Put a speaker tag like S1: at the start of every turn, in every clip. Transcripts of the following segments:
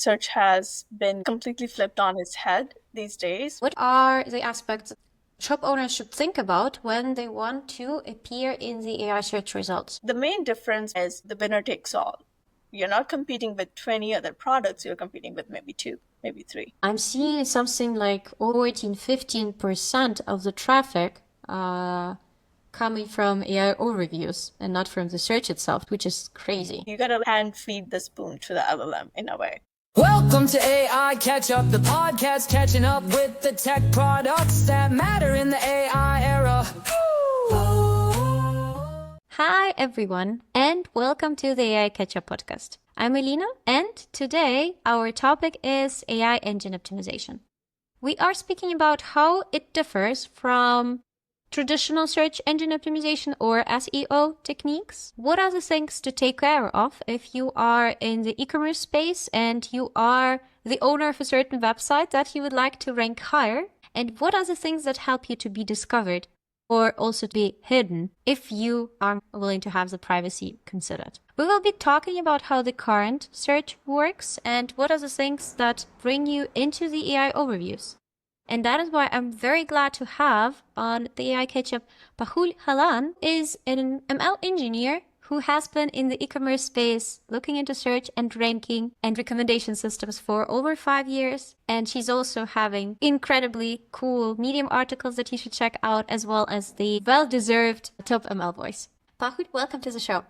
S1: Search has been completely flipped on its head these days.
S2: What are the aspects shop owners should think about when they want to appear in the AI search results?
S1: The main difference is the winner takes all. You're not competing with 20 other products, you're competing with maybe 2, maybe 3.
S2: I'm seeing something like 14-15% of the traffic coming from AI overviews and not from the search itself, which is crazy.
S1: You gotta hand feed the spoon to the LLM in a way.
S3: Welcome to AI Catch Up, the podcast catching up with the tech products that matter in the AI era.
S2: Hi everyone, and welcome to the AI Catch Up podcast. I'm Elena, and today our topic is AI engine optimization. We are speaking about how it differs from traditional search engine optimization or SEO techniques. What are the things to take care of if you are in the e-commerce space and you are the owner of a certain website that you would like to rank higher? And what are the things that help you to be discovered or also to be hidden if you are willing to have the privacy considered? We will be talking about how the current search works and what are the things that bring you into the AI overviews. And that is why I'm very glad to have on the AI Catch-Up Pahul Hallan is an ML engineer who has been in the e-commerce space looking into search and ranking and recommendation systems for over 5 years. And she's also having incredibly cool Medium articles that you should check out, as well as the well-deserved top ML voice. Pahul, welcome to the show.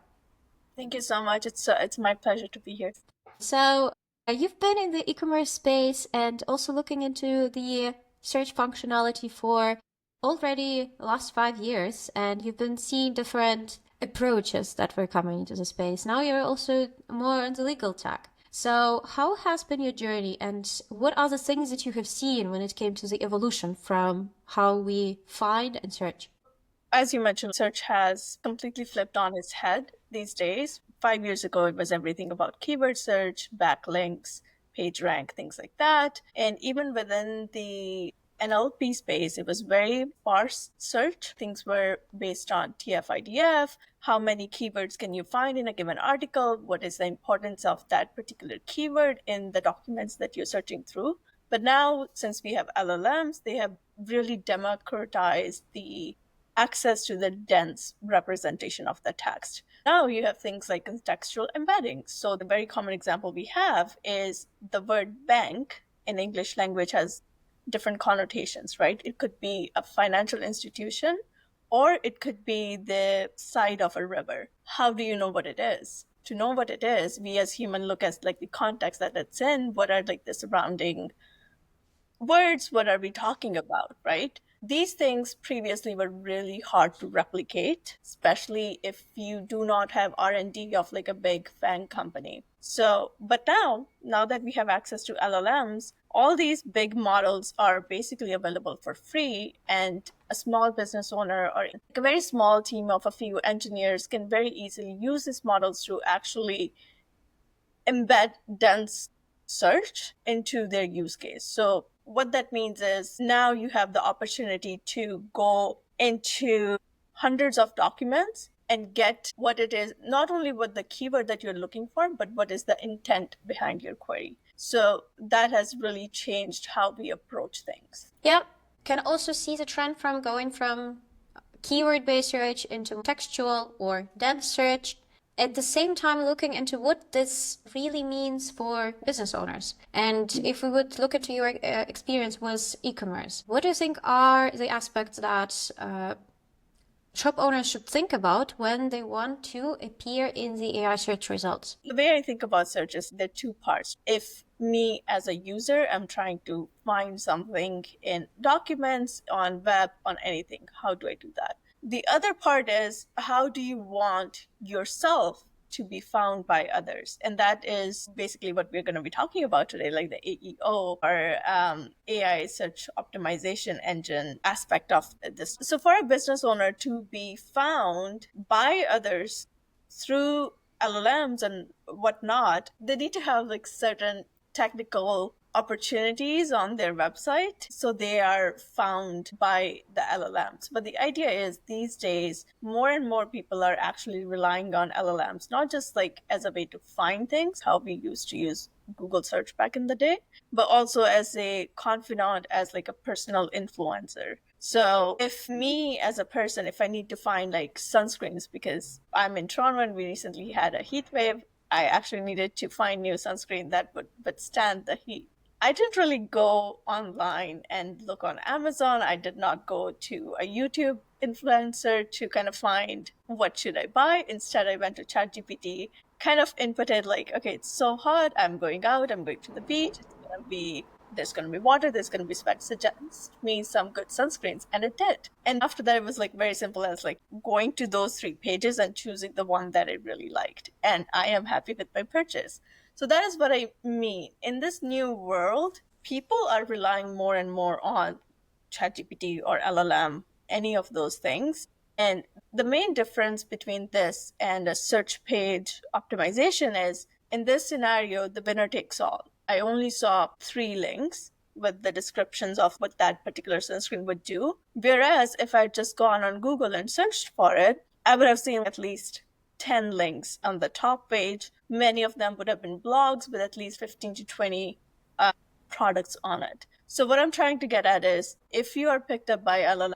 S1: Thank you so much. It's my pleasure to be here.
S2: So you've been in the e-commerce space and also looking into the search functionality for already the last 5 years, and you've been seeing different approaches that were coming into the space. Now you're also more on the legal tech. So how has been your journey, and what are the things that you have seen when it came to the evolution from how we find and search?
S1: As you mentioned, search has completely flipped on its head these days. 5 years ago, it was everything about keyword search, backlinks, page rank, things like that. And even within the NLP space, it was very sparse search. Things were based on TF-IDF, how many keywords can you find in a given article, what is the importance of that particular keyword in the documents that you're searching through. But now, since we have LLMs, they have really democratized the access to the dense representation of the text. Now you have things like contextual embeddings. So the very common example we have is the word bank in English language has different connotations, right? It could be a financial institution, or it could be the side of a river. How do you know what it is? To know what it is, we as humans look at like the context that it's in, what are like the surrounding words, what are we talking about, right? These things previously were really hard to replicate, especially if you do not have R&D of like a big FANG company. So, but now that we have access to LLMs, all these big models are basically available for free, and a small business owner or a very small team of a few engineers can very easily use these models to actually embed dense search into their use case. So what that means is now you have the opportunity to go into hundreds of documents and get what it is, not only what the keyword that you're looking for, but what is the intent behind your query. So that has really changed how we approach things.
S2: Yep. Can also see the trend from going from keyword-based search into textual or dense search. At the same time, looking into what this really means for business owners. And if we would look into your experience with e-commerce, what do you think are the aspects that shop owners should think about when they want to appear in the AI search results?
S1: The way I think about search is there are two parts. If me as a user, I'm trying to find something in documents, on web, on anything, how do I do that? The other part is, how do you want yourself to be found by others? And that is basically what we're going to be talking about today, like the AEO or AI search optimization engine aspect of this. So for a business owner to be found by others through LLMs and whatnot, they need to have like certain technical opportunities on their website so they are found by the LLMs. But the idea is these days, more and more people are actually relying on LLMs, not just like as a way to find things, how we used to use Google search back in the day, but also as a confidant, as like a personal influencer. So if me as a person, if I need to find like sunscreens, because I'm in Toronto and we recently had a heat wave, I actually needed to find new sunscreen that would withstand the heat. I didn't really go online and look on Amazon. I did not go to a YouTube influencer to kind of find what should I buy. Instead, I went to ChatGPT, kind of inputted like, okay, it's so hot. I'm going out. I'm going to the beach. There's going to be water. There's going to be sweat. Suggest me some good sunscreens. And it did. And after that, it was like very simple as like going to those 3 pages and choosing the one that I really liked. And I am happy with my purchase. So that is what I mean. In this new world, people are relying more and more on ChatGPT or LLM, any of those things. And the main difference between this and a search page optimization is in this scenario, the winner takes all. I only saw 3 links with the descriptions of what that particular sunscreen would do. Whereas if I just gone on Google and searched for it, I would have seen at least 10 links on the top page. Many of them would have been blogs with at least 15 to 20 products on it. So what I'm trying to get at is if you are picked up by LLM,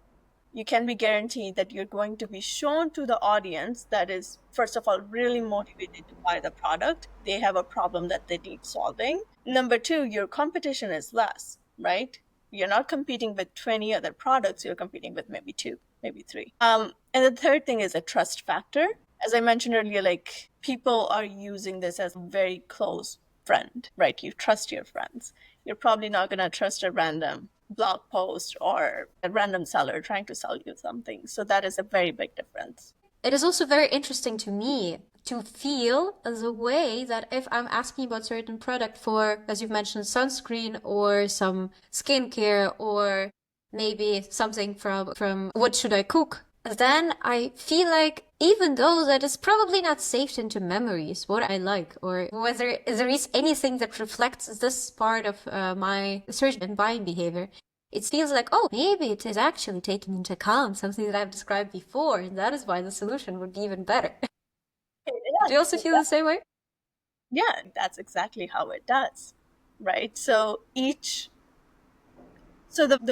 S1: you can be guaranteed that you're going to be shown to the audience that is, first of all, really motivated to buy the product. They have a problem that they need solving. Number 2, your competition is less, right? You're not competing with 20 other products. You're competing with maybe 2, maybe 3. And the third thing is a trust factor. As I mentioned earlier, like people are using this as a very close friend, right? You trust your friends. You're probably not going to trust a random blog post or a random seller trying to sell you something. So that is a very big difference.
S2: It is also very interesting to me to feel the way that if I'm asking about certain product for, as you've mentioned, sunscreen or some skincare or maybe something from what should I cook, then I feel like even though that is probably not saved into memories, what I like, or whether there is anything that reflects this part of my search and buying behavior, it feels like, oh, maybe it is actually taking into account something that I've described before, and that is why the solution would be even better. Do you also feel the same way?
S1: Yeah, that's exactly how it does, right? So the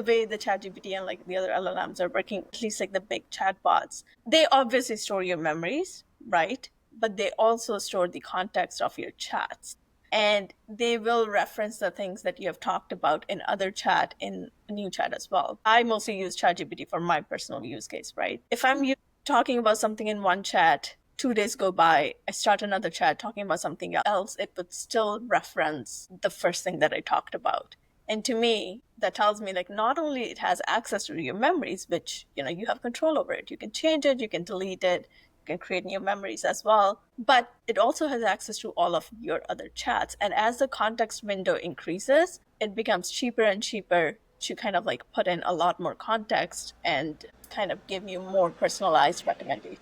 S1: way the ChatGPT and like the other LLMs are working, at least like the big chatbots, they obviously store your memories, right? But they also store the context of your chats. And they will reference the things that you have talked about in other chat, in a new chat as well. I mostly use ChatGPT for my personal use case, right? If I'm talking about something in one chat, 2 days go by, I start another chat talking about something else, it would still reference the first thing that I talked about. And to me, that tells me like not only it has access to your memories, which you have control over it. You can change it, you can delete it, you can create new memories as well. But it also has access to all of your other chats. And as the context window increases, it becomes cheaper and cheaper to kind of like put in a lot more context and kind of give you more personalized recommendations.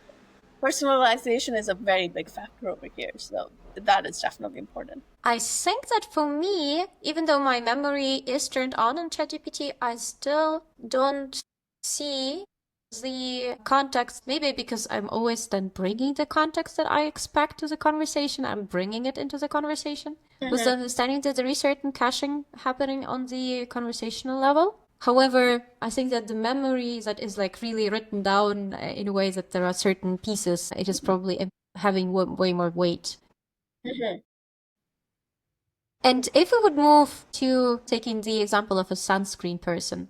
S1: Personalization is a very big factor over here. So that is definitely important.
S2: I think that for me, even though my memory is turned on in ChatGPT, I still don't see the context, maybe because I'm always then bringing the context that I expect to the conversation. I'm bringing it into the conversation with the understanding that there is certain caching happening on the conversational level. However, I think that the memory that is like really written down in a way that there are certain pieces, it is probably having way more weight. And if we would move to taking the example of a sunscreen person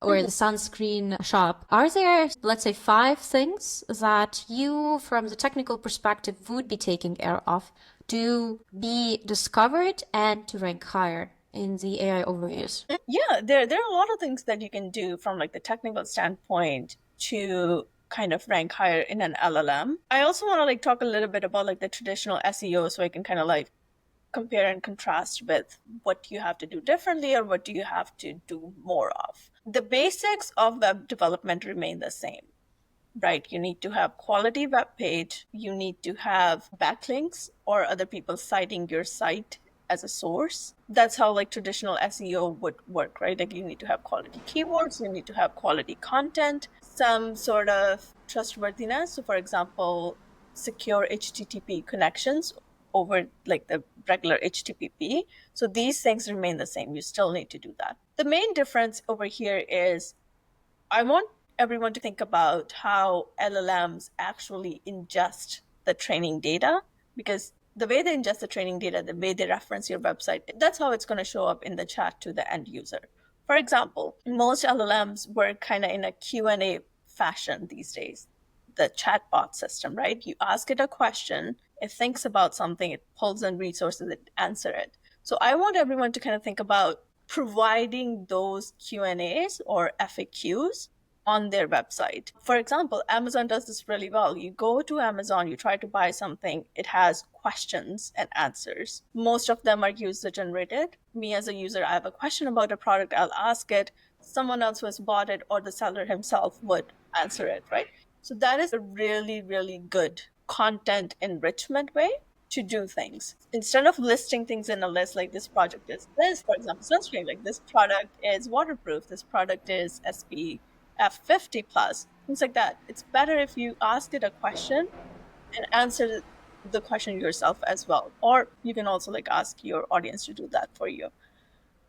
S2: or the sunscreen shop, are there, let's say, 5 things that you, from the technical perspective, would be taking care of to be discovered and to rank higher in the AI overviews?
S1: Yeah, there are a lot of things that you can do from like the technical standpoint to kind of rank higher in an LLM. I also want to like talk a little bit about like the traditional SEO so I can kind of like compare and contrast with what you have to do differently or what do you have to do more of. The basics of web development remain the same, right? You need to have quality web page. You need to have backlinks or other people citing your site as a source. That's how like traditional SEO would work, right? Like you need to have quality keywords, you need to have quality content, some sort of trustworthiness. So for example, secure HTTP connections over like the regular HTTP. So these things remain the same. You still need to do that. The main difference over here is I want everyone to think about how LLMs actually ingest the training data, because the way they ingest the training data, the way they reference your website, that's how it's going to show up in the chat to the end user. For example, most LLMs work kind of in a Q&A fashion these days. The chatbot system, right? You ask it a question, it thinks about something, it pulls in resources, it answers it. So I want everyone to kind of think about providing those Q&As or FAQs on their website. For example, Amazon does this really well. You go to Amazon, you try to buy something, it has questions and answers. Most of them are user generated. Me as a user, I have a question about a product, I'll ask it. Someone else who has bought it or the seller himself would answer it, right? So that is a really, really good content enrichment way to do things. Instead of listing things in a list like this project is this, for example, sunscreen, like this product is waterproof, this product is SPF 50 plus, things like that. It's better if you ask it a question and answer the question yourself as well. Or you can also like ask your audience to do that for you.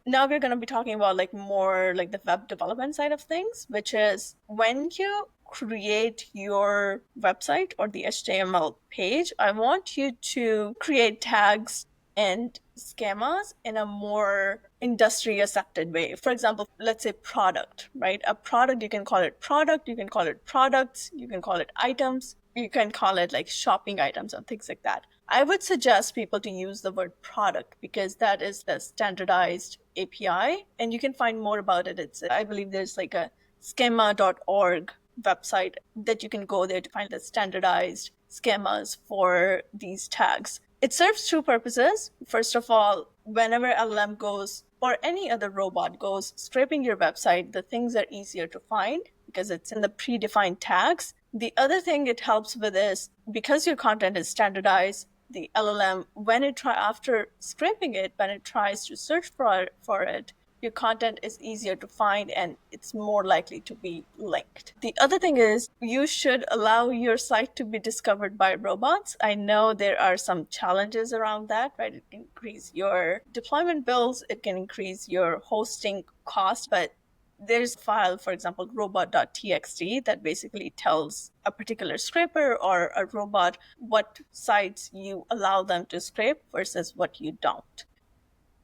S1: Now we're going to be talking about like more like the web development side of things, which is when you create your website or the HTML page, I want you to create tags and schemas in a more industry accepted way. For example, let's say product, right? A product, you can call it product, you can call it products, you can call it items, you can call it like shopping items and things like that. I would suggest people to use the word product because that is the standardized API, and you can find more about it. I believe there's like a schema.org website that you can go there to find the standardized schemas for these tags. It serves two purposes. First of all, whenever LLM goes or any other robot goes scraping your website, the things are easier to find because it's in the predefined tags. The other thing it helps with is because your content is standardized, the LLM, after scraping it, when it tries to search for it, your content is easier to find and it's more likely to be linked. The other thing is you should allow your site to be discovered by robots. I know there are some challenges around that, right? It can increase your deployment bills, it can increase your hosting cost, but there's a file, for example, robot.txt, that basically tells a particular scraper or a robot what sites you allow them to scrape versus what you don't.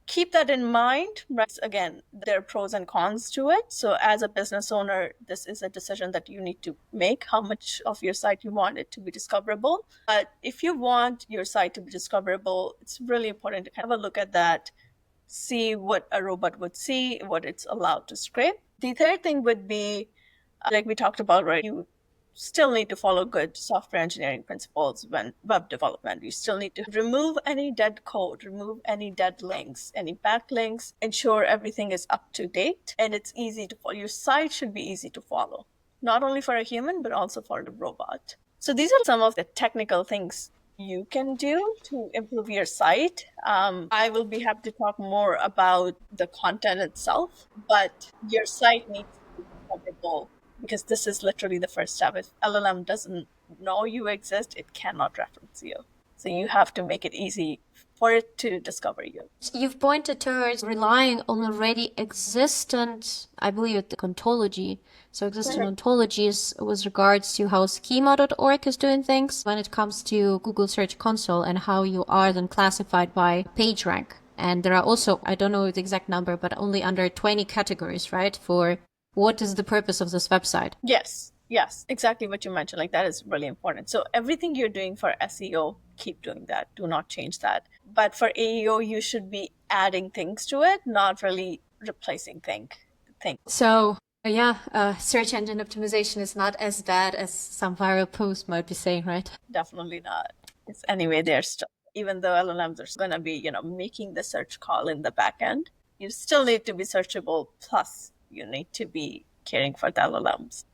S1: Keep that in mind, right? Again, there are pros and cons to it. So as a business owner, this is a decision that you need to make, how much of your site you want it to be discoverable. But if you want your site to be discoverable, it's really important to have a look at that, see what a robot would see, what it's allowed to scrape. The third thing would be, like we talked about, right? You still need to follow good software engineering principles when web development. You still need to remove any dead code, remove any dead links, any backlinks, ensure everything is up to date and it's easy to follow. Your site should be easy to follow, not only for a human, but also for the robot. So these are some of the technical things you can do to improve your site. I will be happy to talk more about the content itself, but your site needs to be discoverable because this is literally the first step. If LLM doesn't know you exist, it cannot reference you. So you have to make it easy for it to discover you.
S2: You've pointed towards relying on already existent, I believe, the ontology. So existing ontologies with regards to how schema.org is doing things when it comes to Google Search Console and how you are then classified by PageRank. And there are also, I don't know the exact number, but only under 20 categories, right? For what is the purpose of this website?
S1: Yes, exactly what you mentioned. Like that is really important. So everything you're doing for SEO, keep doing that. Do not change that. But for AEO, you should be adding things to it, not really replacing things.
S2: So search engine optimization is not as bad as some viral post might be saying, right?
S1: Definitely not. It's anyway, even though LLMs are going to be, making the search call in the back end, you still need to be searchable. Plus, you need to be caring for the LLMs.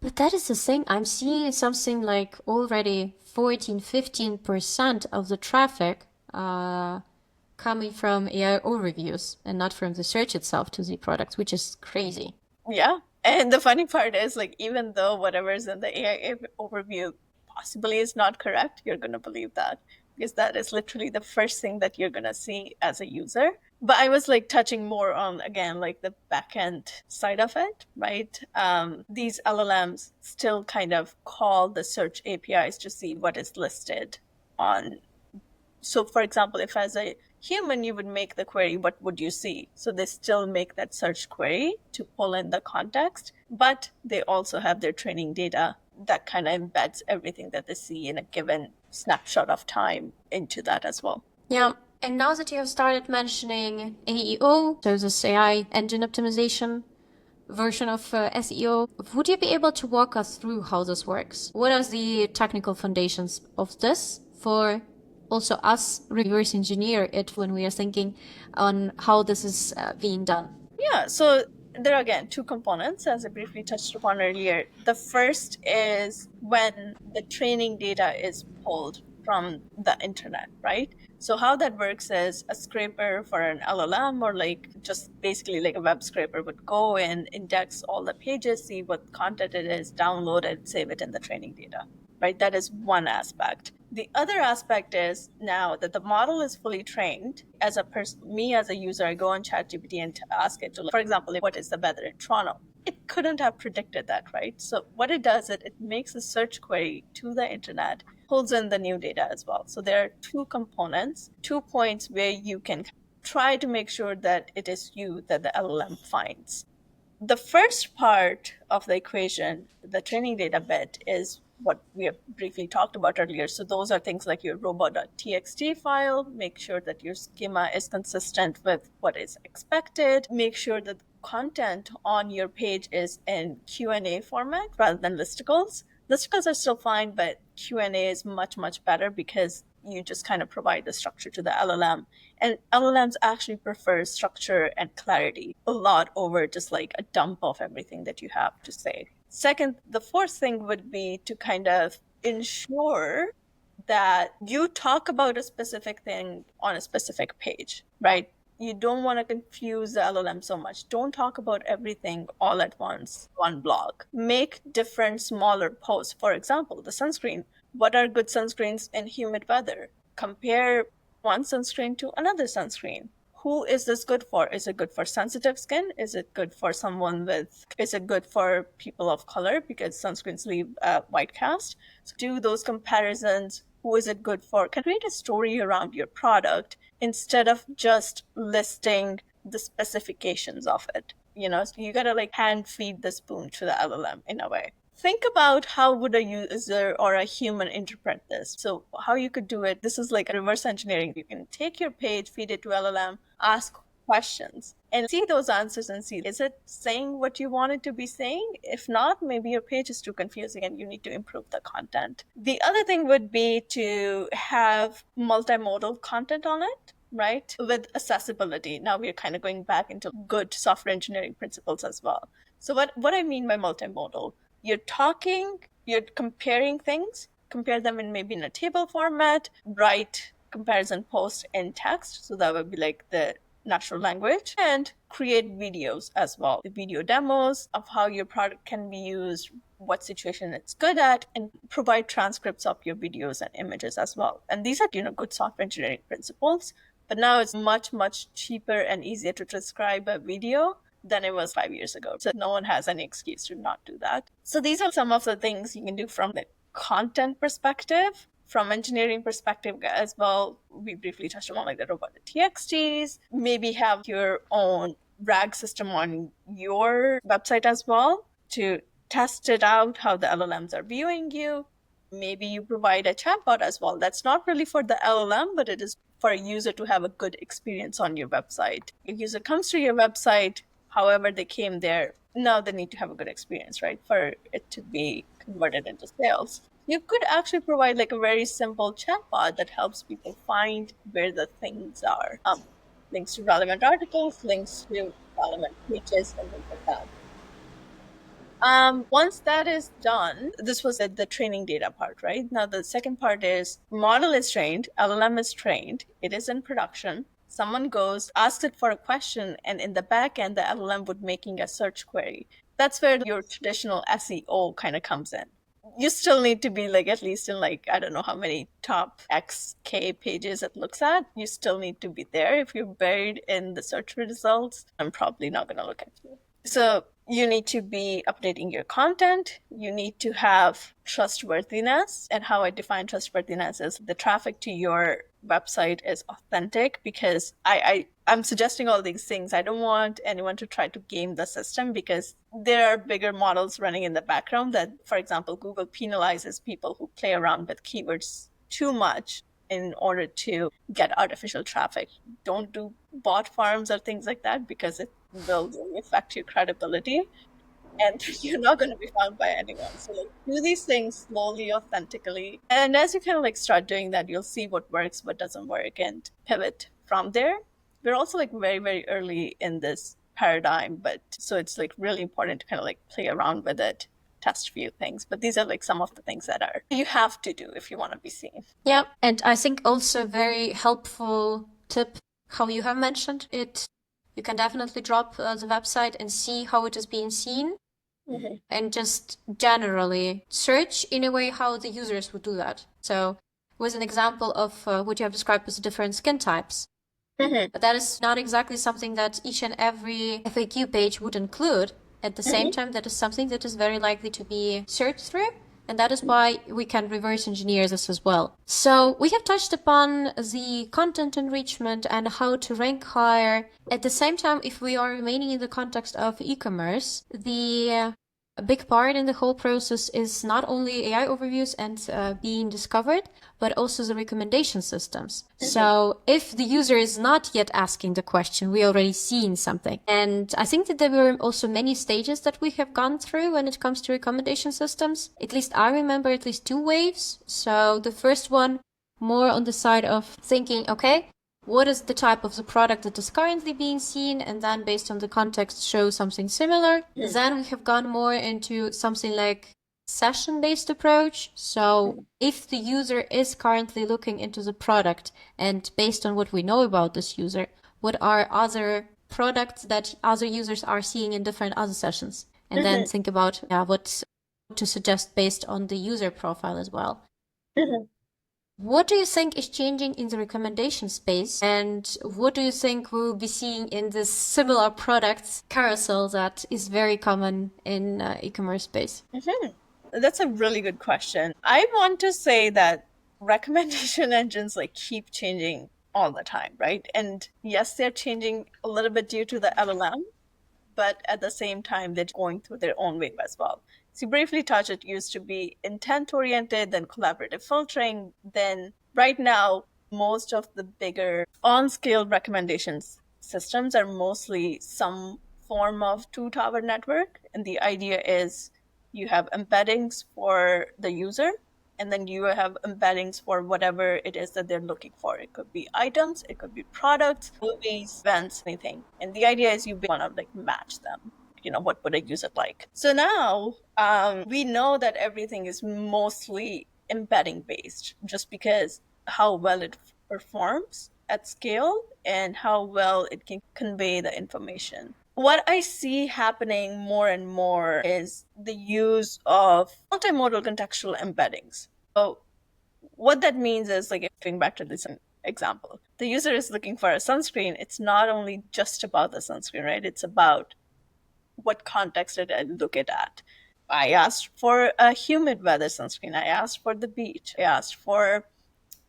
S2: But that is the thing. I'm seeing something like already 14-15% of the traffic coming from AI overviews and not from the search itself to the product, which is crazy.
S1: Yeah. And the funny part is, like, even though whatever is in the AI overview possibly is not correct, you're going to believe that because that is literally the first thing that you're going to see as a user. But I was like touching more on, again, like the backend side of it, right? These LLMs still kind of call the search APIs to see what is listed on. So for example, if as a human you would make the query, what would you see? So they still make that search query to pull in the context, but they also have their training data that kind of embeds everything that they see in a given snapshot of time into that as well.
S2: Yeah. And now that you have started mentioning AEO, so this AI engine optimization version of SEO, would you be able to walk us through how this works? What are the technical foundations of this for also us reverse engineer it when we are thinking on how this is being done?
S1: Yeah, so there are again two components, as I briefly touched upon earlier. The first is when the training data is pulled from the internet, right? So how that works is a scraper for an LLM, or like just basically like a web scraper, would go and index all the pages, see what content it is, download it, save it in the training data, right? That is one aspect. The other aspect is now that the model is fully trained, as a person, me as a user, I go on ChatGPT and ask it to, for example, what is the weather in Toronto? It couldn't have predicted that, right? So what it does, it makes a search query to the internet, pulls in the new data as well. So there are two components, 2 points where you can try to make sure that it is you that the LLM finds. The first part of the equation, the training data bit, is what we have briefly talked about earlier. So those are things like your robot.txt file, make sure that your schema is consistent with what is expected, make sure that content on your page is in Q&A format rather than listicles. Listicles are still fine, but Q&A is much, much better because you just kind of provide the structure to the LLM. And LLMs actually prefer structure and clarity a lot over just like a dump of everything that you have to say. Second, the fourth thing would be to kind of ensure that you talk about a specific thing on a specific page, right? You don't want to confuse the LLM so much. Don't talk about everything all at once, one blog. Make different smaller posts. For example, the sunscreen. What are good sunscreens in humid weather? Compare one sunscreen to another sunscreen. Who is this good for? Is it good for sensitive skin? Is it good for is it good for people of color because sunscreens leave white cast? So do those comparisons. Who is it good for? Can create a story around your product instead of just listing the specifications of it. So you gotta like hand feed the spoon to the LLM in a way. Think about how would a user or a human interpret this. So how you could do it, this is like reverse engineering. You can take your page, feed it to LLM, ask questions, and see those answers and see, is it saying what you want it to be saying? If not, maybe your page is too confusing and you need to improve the content. The other thing would be to have multimodal content on it, right? With accessibility. Now we're kind of going back into good software engineering principles as well. So what I mean by multimodal, you're comparing things, compare them in maybe in a table format, write comparison post in text. So that would be like the natural language, and create videos as well. The video demos of how your product can be used, what situation it's good at, and provide transcripts of your videos and images as well. And these are, good software engineering principles. But now it's much, much cheaper and easier to transcribe a video than it was 5 years ago. So no one has any excuse to not do that. So these are some of the things you can do from the content perspective. From engineering perspective as well, we briefly touched on like the robot.txts, maybe have your own RAG system on your website as well to test it out, how the LLMs are viewing you. Maybe you provide a chatbot as well. That's not really for the LLM, but it is for a user to have a good experience on your website. A user comes to your website, however they came there, now they need to have a good experience, right? For it to be converted into sales. You could actually provide like a very simple chatbot that helps people find where the things are. Links to relevant articles, links to relevant pages, and things like that. Once that is done, this was the training data part, right? Now the second part is model is trained, LLM is trained, it is in production. Someone goes, asks it for a question, and in the back end, the LLM would making a search query. That's where your traditional SEO kind of comes in. you still need to be like at least in like I don't know how many top XK pages it looks at. You still need to be there. If you're buried in the search results, I'm probably not going to look at you. So you need to be updating your content. You need to have trustworthiness. And how I define trustworthiness is the traffic to your website is authentic, because I'm suggesting all these things. I don't want anyone to try to game the system, because there are bigger models running in the background that, for example, Google penalizes people who play around with keywords too much in order to get artificial traffic. Don't do bot farms or things like that, because it will really affect your credibility and you're not going to be found by anyone. So like do these things slowly, authentically. And as you kind of like start doing that, you'll see what works, what doesn't work, and pivot from there. We're also like very, very early in this paradigm, but so it's like really important to kind of like play around with it, test a few things. But these are like some of the things that are you have to do if you want to be seen.
S2: Yeah, and I think also very helpful tip, how you have mentioned it. You can definitely drop the website and see how it is being seen. Mm-hmm. And just generally search in a way how the users would do that. So with an example of what you have described as different skin types. Mm-hmm. But that is not exactly something that each and every FAQ page would include. At the same time, that is something that is very likely to be searched through. And that is why we can reverse engineer this as well. So we have touched upon the content enrichment and how to rank higher. At the same time, if we are remaining in the context of e-commerce, the big part in the whole process is not only AI overviews and being discovered, but also the recommendation systems. So if the user is not yet asking the question, we already seen something. And I think that there were also many stages that we have gone through when it comes to recommendation systems. At least I remember at least 2 waves. So the first one, more on the side of thinking, okay, what is the type of the product that is currently being seen, and then based on the context show something similar. Then we have gone more into something like session-based approach. So if the user is currently looking into the product, and based on what we know about this user, what are other products that other users are seeing in different other sessions, and then think about what to suggest based on the user profile as well. What do you think is changing in the recommendation space, and what do you think we will be seeing in this similar products carousel that is very common in e-commerce space?
S1: That's a really good question. I want to say that recommendation engines like keep changing all the time, right? And yes, they're changing a little bit due to the LLM, but at the same time, they're going through their own wave as well. So you briefly touched, it used to be intent-oriented, then collaborative filtering. Then right now, most of the bigger on-scale recommendations systems are mostly some form of two-tower network. And the idea is you have embeddings for the user, and then you have embeddings for whatever it is that they're looking for. It could be items, it could be products, movies, events, anything. And the idea is you want to like match them. You know, what would a user like? So now we know that everything is mostly embedding based, just because how well it performs at scale and how well it can convey the information. What I see happening more and more is the use of multimodal contextual embeddings. So what that means is, like, going back to this example, the user is looking for a sunscreen. It's not only just about the sunscreen, right? It's about what context did I look at. I asked for a humid weather sunscreen. I asked for the beach. I asked for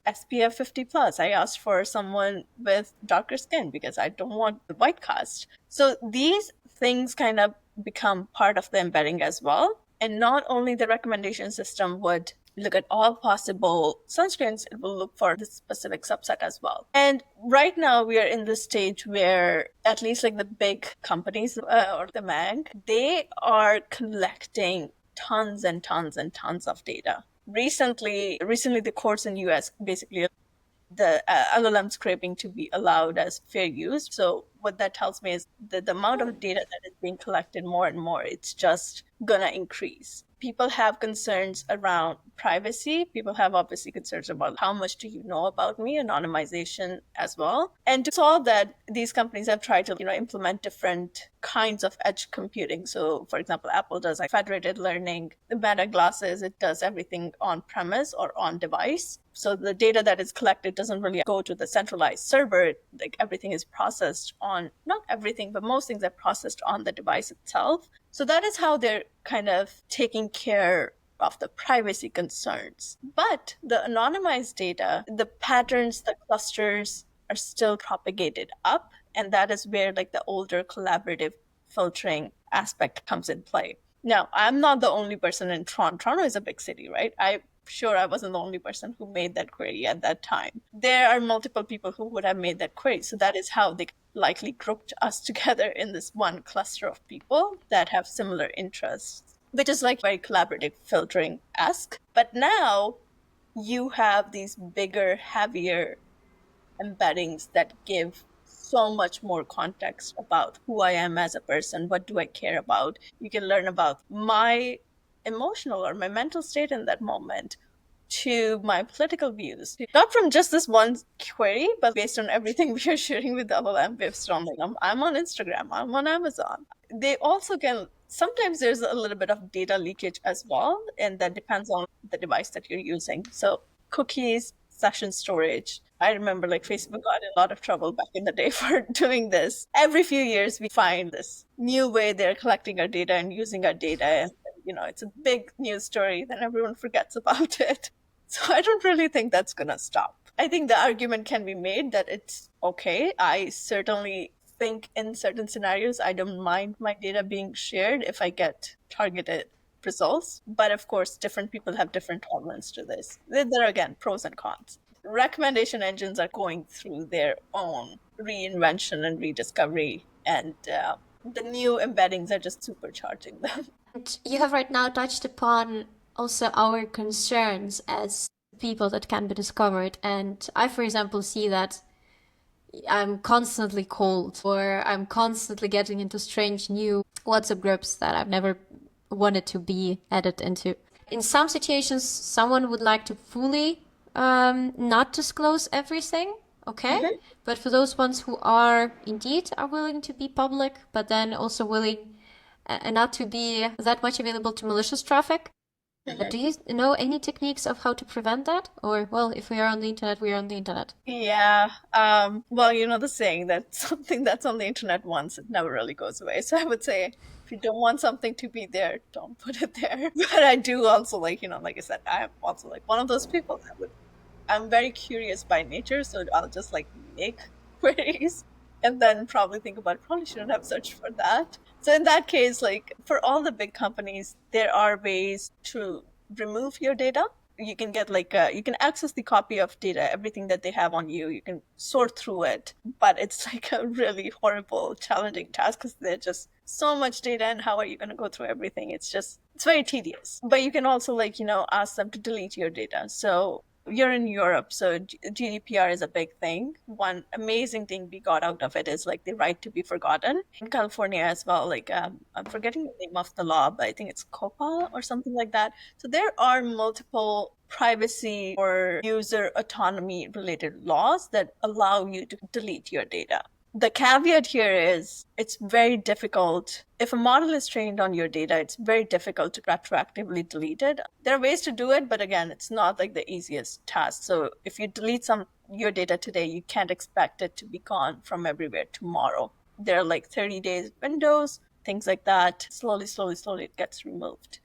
S1: SPF 50 plus. I asked for someone with darker skin because I don't want the white cast. So these things kind of become part of the embedding as well. And not only the recommendation system would look at all possible sunscreens, it will look for the specific subset as well. And right now we are in this stage where at least like the big companies or the MAG, they are collecting tons and tons and tons of data. Recently, the courts in US basically the LLM scraping to be allowed as fair use. So what that tells me is that the amount of data that is being collected more and more, it's just gonna increase. People have concerns around privacy. People have obviously concerns about how much do you know about me, anonymization as well. And to solve that, these companies have tried to, implement different kinds of edge computing. So, for example, Apple does like federated learning, the Meta glasses, it does everything on premise or on device. So the data that is collected doesn't really go to the centralized server. Like everything is processed on, not everything, but most things are processed on the device itself. So that is how they're kind of taking care of the privacy concerns. But the anonymized data, the patterns, the clusters are still propagated up. And that is where like the older collaborative filtering aspect comes in play. Now, I'm not the only person in Toronto. Toronto is a big city, right? I'm sure I wasn't the only person who made that query at that time. There are multiple people who would have made that query. So that is how they likely grouped us together in this one cluster of people that have similar interests, which is like very collaborative filtering-esque. But now you have these bigger, heavier embeddings that give so much more context about who I am as a person. What do I care about? You can learn about my emotional or my mental state in that moment, to my political views, not from just this one query, but based on everything we are sharing with the LLM, based on like, I'm on Instagram, I'm on Amazon. They also can, sometimes there's a little bit of data leakage as well, and that depends on the device that you're using. So cookies, session storage. I remember like Facebook got in a lot of trouble back in the day for doing this. Every few years, we find this new way they're collecting our data and using our data. And, it's a big news story, then everyone forgets about it. So I don't really think that's going to stop. I think the argument can be made that it's okay. I certainly think in certain scenarios, I don't mind my data being shared if I get targeted results. But of course, different people have different tolerance to this. There are, again, pros and cons. Recommendation engines are going through their own reinvention and rediscovery, and the new embeddings are just supercharging them.
S2: And you have right now touched upon also our concerns as people that can be discovered. And I, for example, see that I'm constantly called, or I'm constantly getting into strange new WhatsApp groups that I've never wanted to be added into. In some situations, someone would like to fully not disclose everything, okay? Mm-hmm. But for those ones who are willing to be public, but then also willing not to be that much available to malicious traffic, do you know any techniques of how to prevent that? Or, well, if we are on the internet, we are on the internet.
S1: Yeah. Well, the saying that something that's on the internet once, it never really goes away. So I would say, if you don't want something to be there, don't put it there. But I do also like I said, I'm also like one of those people that I'm very curious by nature. So I'll just like make queries and then probably think about, probably shouldn't have searched for that. So in that case, like for all the big companies, there are ways to remove your data. You can get you can access the copy of data, everything that they have on you. You can sort through it, but it's like a really horrible, challenging task because there's just so much data, and how are you going to go through everything? It's very tedious. But you can also ask them to delete your data. So you're in Europe, so GDPR is a big thing. One amazing thing we got out of it is like the right to be forgotten. In California as well, I'm forgetting the name of the law, but I think it's COPA or something like that. So there are multiple privacy or user autonomy related laws that allow you to delete your data. The caveat here is it's very difficult. If a model is trained on your data, it's very difficult to retroactively delete it. There are ways to do it, but again, it's not like the easiest task. So if you delete your data today, you can't expect it to be gone from everywhere tomorrow. There are like 30 days windows, things like that. Slowly, it gets removed.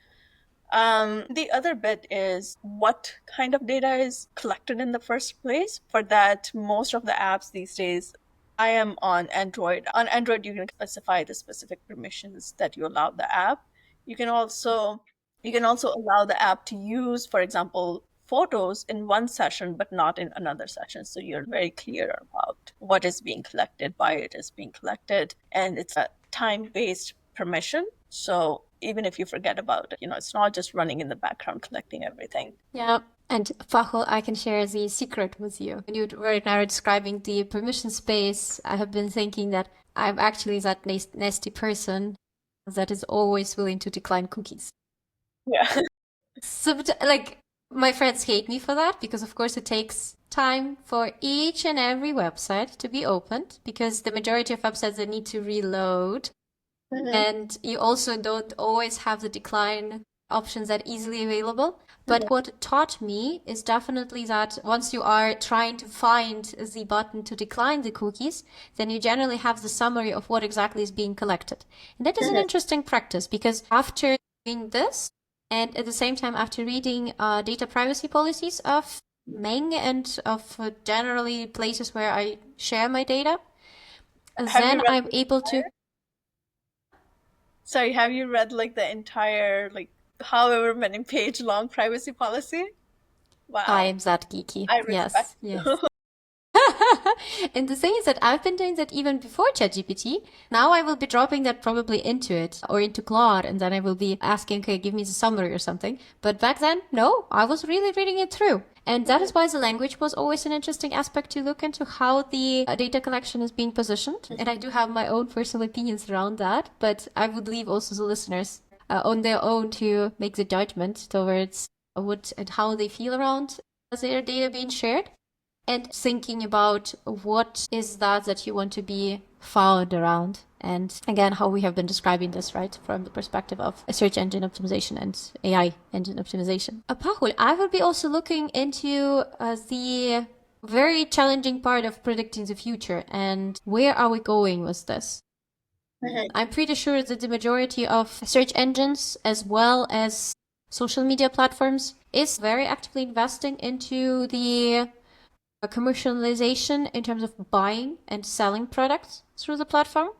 S1: The other bit is what kind of data is collected in the first place. For that, most of the apps these days, I am on Android. On Android, you can specify the specific permissions that you allow the app. You can also allow the app to use, for example, photos in one session, but not in another session. So you're very clear about what is being collected, why it is being collected. And it's a time-based permission. So even if you forget about it, it's not just running in the background collecting everything.
S2: Yeah. And Pahul, I can share the secret with you. When you were now describing the permission space, I have been thinking that I'm actually that nasty person that is always willing to decline cookies.
S1: Yeah.
S2: So, my friends hate me for that because, of course, it takes time for each and every website to be opened because the majority of websites that need to reload And you also don't always have the decline options that easily available. But what it taught me is definitely that once you are trying to find the button to decline the cookies, then you generally have the summary of what exactly is being collected. And that is an interesting practice because after doing this, and at the same time after reading data privacy policies of Meng and of generally places where I share my data, then I'm able to.
S1: Sorry, have you read like the entire, like however many page long privacy policy? Wow.
S2: I am that geeky.
S1: I respect
S2: Yes,
S1: you.
S2: yes. And the thing is that I've been doing that even before ChatGPT. Now I will be dropping that probably into it or into Claude, and then I will be asking, okay, give me the summary or something. But back then, no, I was really reading it through. And that is why the language was always an interesting aspect to look into how the data collection is being positioned. And I do have my own personal opinions around that, but I would leave also the listeners on their own to make the judgment towards what and how they feel around their data being shared. And thinking about what is that you want to be found around. And again, how we have been describing this, right, from the perspective of a search engine optimization and AI engine optimization. Pahul, I will be also looking into the very challenging part of predicting the future and where are we going with this? I'm pretty sure that the majority of search engines as well as social media platforms is very actively investing into the commercialization in terms of buying and selling products through the platform.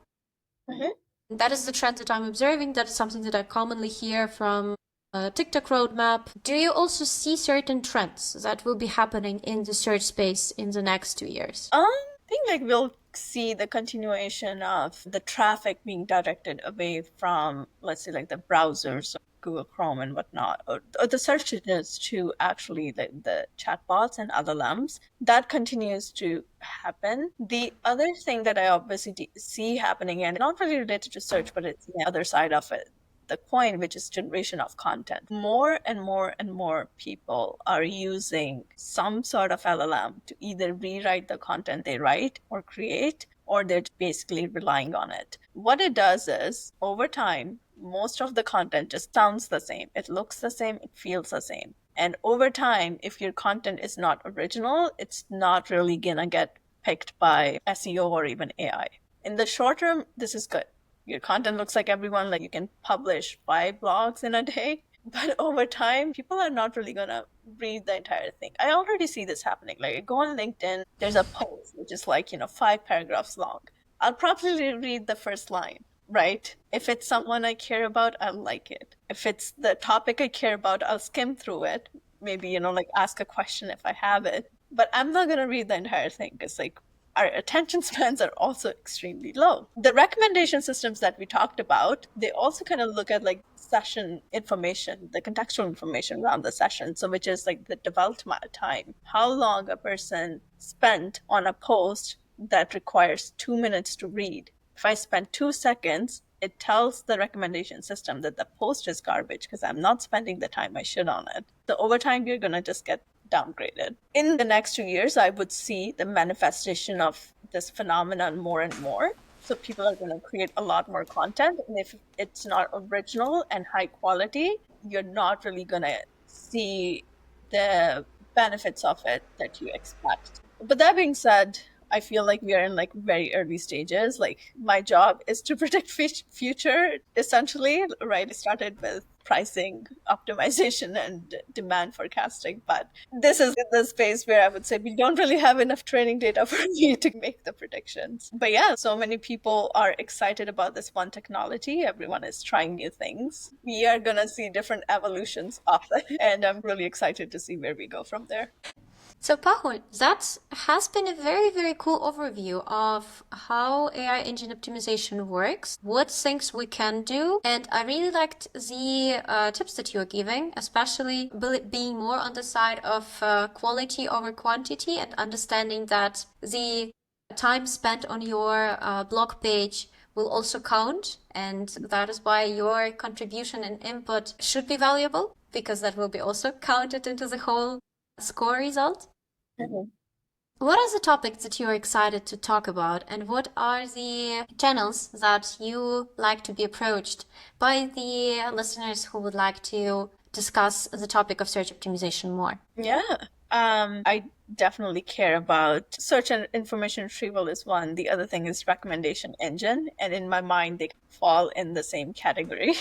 S2: That is the trend that I'm observing. That is something that I commonly hear from TikTok roadmap. Do you also see certain trends that will be happening in the search space in the next 2 years?
S1: I think like we'll see the continuation of the traffic being directed away from, let's say, like the browsers, Google Chrome and whatnot, or the search engines to actually the chatbots and LLMs. That continues to happen. The other thing that I obviously see happening, and not really related to search, but it's the other side of it, the coin, which is generation of content. More and more and more people are using some sort of LLM to either rewrite the content they write or create, or they're basically relying on it. What it does is, over time, most of the content just sounds the same. It looks the same, it feels the same. And over time, if your content is not original, it's not really gonna get picked by SEO or even AI. In the short term, this is good. Your content looks like everyone, like you can publish 5 blogs in a day. But over time, people are not really going to read the entire thing. I already see this happening. Like I go on LinkedIn, there's a post which is like, 5 paragraphs long. I'll probably read the first line, right? If it's someone I care about, I'll like it. If it's the topic I care about, I'll skim through it. Maybe, like ask a question if I have it. But I'm not going to read the entire thing because like our attention spans are also extremely low. The recommendation systems that we talked about, they also kind of look at like session information, the contextual information around the session. So which is like the development time, how long a person spent on a post that requires 2 minutes to read. If I spend 2 seconds, it tells the recommendation system that the post is garbage because I'm not spending the time I should on it. So over time, you're going to just get downgraded. In the next 2 years, I would see the manifestation of this phenomenon more and more. So people are going to create a lot more content. And if it's not original and high quality, you're not really going to see the benefits of it that you expect. But that being said, I feel like we are in like very early stages. Like my job is to predict future, essentially, right? I started with pricing optimization and demand forecasting, but this is the space where I would say we don't really have enough training data for me to make the predictions. But yeah, so many people are excited about this one technology. Everyone is trying new things. We are going to see different evolutions of it, and I'm really excited to see where we go from there.
S2: So, Pahul, that has been a very, very cool overview of how AI engine optimization works, what things we can do, and I really liked the tips that you were giving, especially being more on the side of quality over quantity and understanding that the time spent on your blog page will also count, and that is why your contribution and input should be valuable, because that will be also counted into the whole score result. What are the topics that you're excited to talk about, and what are the channels that you like to be approached by the listeners who would like to discuss the topic of search optimization more?
S1: Yeah. I definitely care about search and information retrieval is one. The other thing is recommendation engine. And in my mind, they fall in the same category.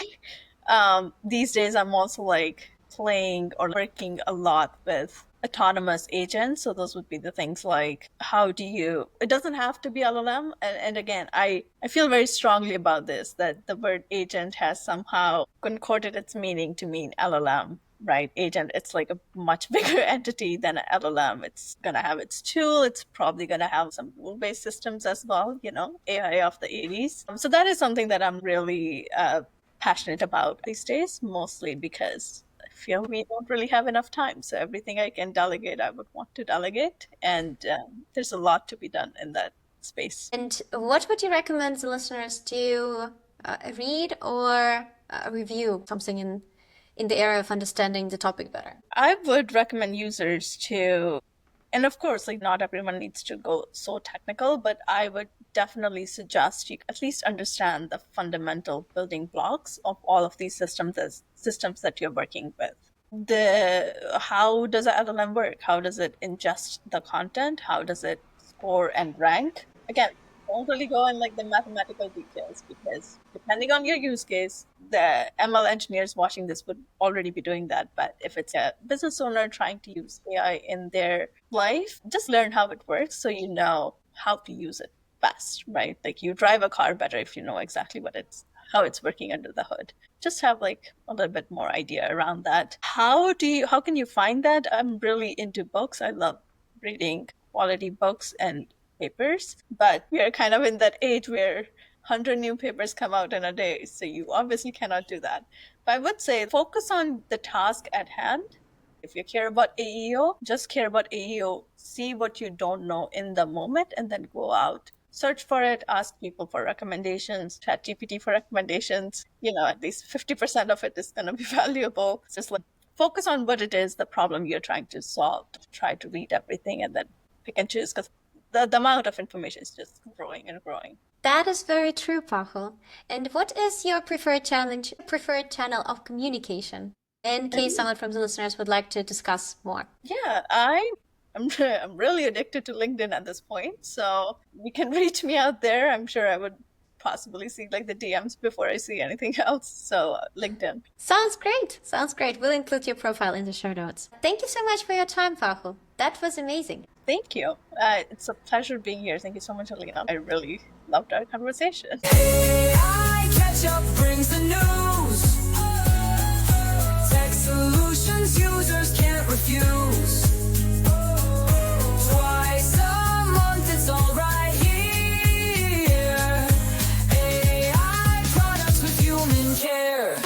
S1: These days, I'm also like playing or working a lot with autonomous agents. So those would be the things like how do you, it doesn't have to be LLM. And again, I feel very strongly about this, that the word agent has somehow concorded its meaning to mean LLM. Right, agent, it's like a much bigger entity than an LLM. It's going to have its tool. It's probably going to have some rule-based systems as well, AI of the 80s. So that is something that I'm really passionate about these days, mostly because I feel we don't really have enough time. So everything I can delegate, I would want to delegate. And there's a lot to be done in that space.
S2: And what would you recommend the listeners to read or review something in the area of understanding the topic better?
S1: I would recommend users to, and of course, like not everyone needs to go so technical, but I would definitely suggest you at least understand the fundamental building blocks of all of these systems that you're working with. How does an LLM work? How does it ingest the content? How does it score and rank? Again, don't really go in like the mathematical details, because depending on your use case, the ML engineers watching this would already be doing that. But if it's a business owner trying to use AI in their life, just learn how it works so you know how to use it best, right? Like you drive a car better if you know exactly how it's working under the hood. Just have like a little bit more idea around that. How can you find that? I'm really into books. I love reading quality books and papers, but we are kind of in that age where 100 new papers come out in a day, so you obviously cannot do that. But I would say focus on the task at hand. If you care about AEO, just care about AEO. See what you don't know in the moment and then go out, search for it, ask people for recommendations, ChatGPT for recommendations. At least 50% of it is going to be valuable. Just like focus on what it is, the problem you're trying to solve. Try to read everything and then pick and choose, because the amount of information is just growing and growing.
S2: That is very true, Pahul. And what is your preferred channel of communication, in case someone from the listeners would like to discuss more?
S1: Yeah, I'm really addicted to LinkedIn at this point, so you can reach me out there. I'm sure I would possibly see like the DMs before I see anything else. So LinkedIn.
S2: Sounds great. We'll include your profile in the show notes. Thank you so much for your time, Pahul. That was amazing.
S1: Thank you. It's a pleasure being here. Thank you so much, Alina. I really loved our conversation.
S3: AI catch up brings the news. Tech solutions users can't refuse. Twice a month, it's all right here. AI products with human care.